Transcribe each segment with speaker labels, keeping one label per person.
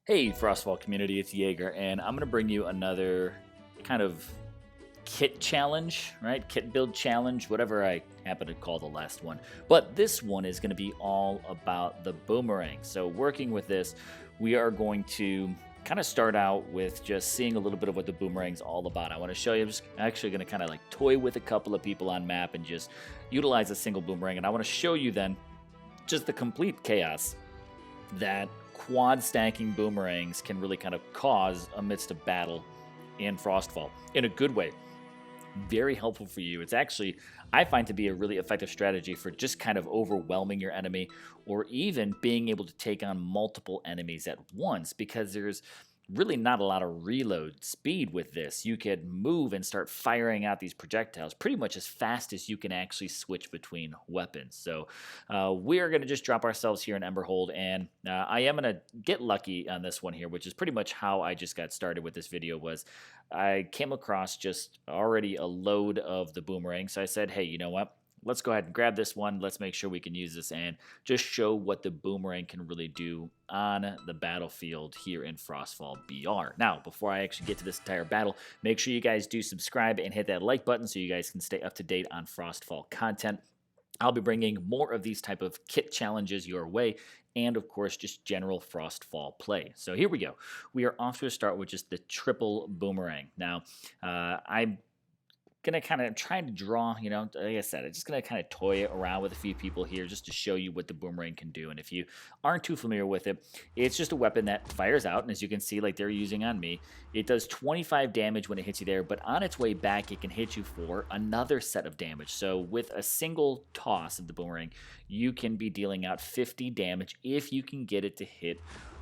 Speaker 1: Hey, Frostfall community, it's Jaeger, and I'm going to bring you another kind of kit challenge, right? Kit build challenge, whatever I happen to call the last one. But this one is going to be all about the boomerang. So, working with this, we are going to kind of start out with just seeing a little bit of what the boomerang's all about. I want to show you, I'm just actually going to kind of like toy with a couple of people on map and just utilize a single boomerang. And I want to show you then just the complete chaos that quad stacking boomerangs can really kind of cause amidst a battle in Frostfall in a good way. Very helpful for you. It's actually, I find, to be a really effective strategy for just kind of overwhelming your enemy or even being able to take on multiple enemies at once, because there's really not a lot of reload speed with this. You could move and start firing out these projectiles pretty much as fast as you can actually switch between weapons. So we are going to just drop ourselves here in Emberhold, and I am going to get lucky on this one here, which is pretty much how I just got started with this video. Was I came across just already a load of the boomerang, so I said, hey, you know what? Let's go ahead and grab this one. Let's make sure we can use this and just show what the boomerang can really do on the battlefield here in Frostfall BR. Now, before I actually get to this entire battle, make sure you guys do subscribe and hit that like button so you guys can stay up to date on Frostfall content. I'll be bringing more of these type of kit challenges your way, and of course just general Frostfall play. So here we go. We are off to a start with just the triple boomerang. Now, I'm gonna kind of try to draw, like I said, I'm just gonna kind of toy around with a few people here just to show you what the boomerang can do. And if you aren't too familiar with it, it's just a weapon that fires out, and as you can see, like they're using on me, it does 25 damage when it hits you there, but on its way back, it can hit you for another set of damage. So with a single toss of the boomerang, you can be dealing out 50 damage if you can get it to hit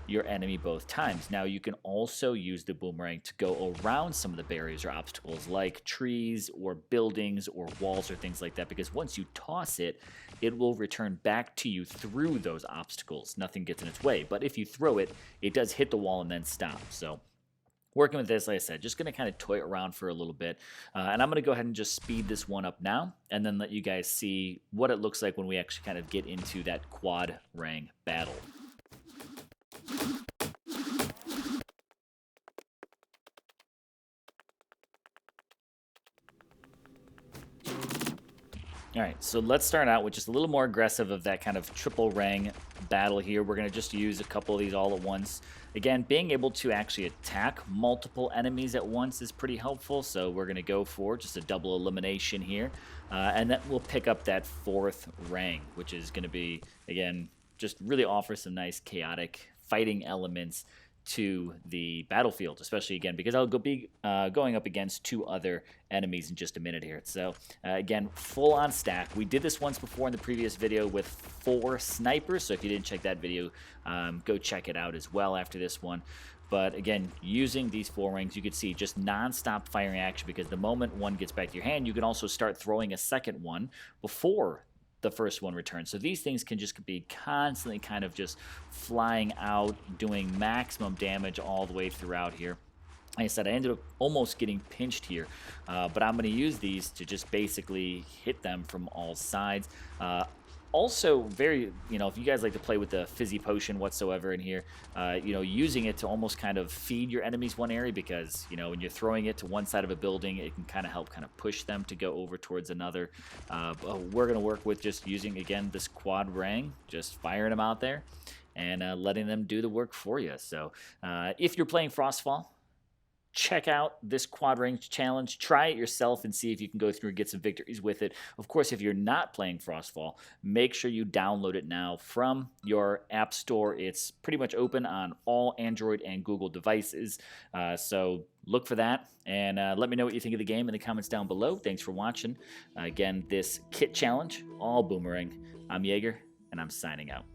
Speaker 1: your enemy both times. Now, you can also use the boomerang to go around some of the barriers or obstacles like trees or buildings or walls or things like that, because once you toss it, it will return back to you through those obstacles. Nothing gets in its way. But if you throw it, it does hit the wall and then stop. So working with this, like I said, just going to kind of toy around for a little bit. And I'm going to go ahead and just speed this one up now and then let you guys see what it looks like when we actually kind of get into that quad rang battle. All right, so let's start out with just a little more aggressive of that kind of triple rang battle here. We're going to just use a couple of these all at once. Again, being able to actually attack multiple enemies at once is pretty helpful, so we're going to go for just a double elimination here. And then we'll pick up that fourth rang, which is going to be, again, just really offer some nice chaotic fighting elements to the battlefield, especially again because I'll be going up against two other enemies in just a minute here. So again, full on stack. We did this once before in the previous video with 4 snipers, so if you didn't check that video, go check it out as well after this one. But again, using these 4 rings, you can see just non-stop firing action, because the moment one gets back to your hand, you can also start throwing a second one before the first one returns. So these things can just be constantly kind of just flying out, doing maximum damage all the way throughout here. Like I said, I ended up almost getting pinched here, but I'm going to use these to just basically hit them from all sides. Also, very, if you guys like to play with the fizzy potion whatsoever in here, using it to almost kind of feed your enemies one area, because, when you're throwing it to one side of a building, it can kind of help kind of push them to go over towards another. But we're going to work with just using, again, this quad rang, just firing them out there and letting them do the work for you. So if you're playing Frostfall, check out this quad range challenge. Try it yourself and see if you can go through and get some victories with it. Of course, if you're not playing Frostfall, make sure you download it now from your app store. It's pretty much open on all Android and Google devices. So look for that, and let me know what you think of the game in the comments down below. Thanks for watching. Again, this kit challenge, all boomerang. I'm Jaeger, and I'm signing out.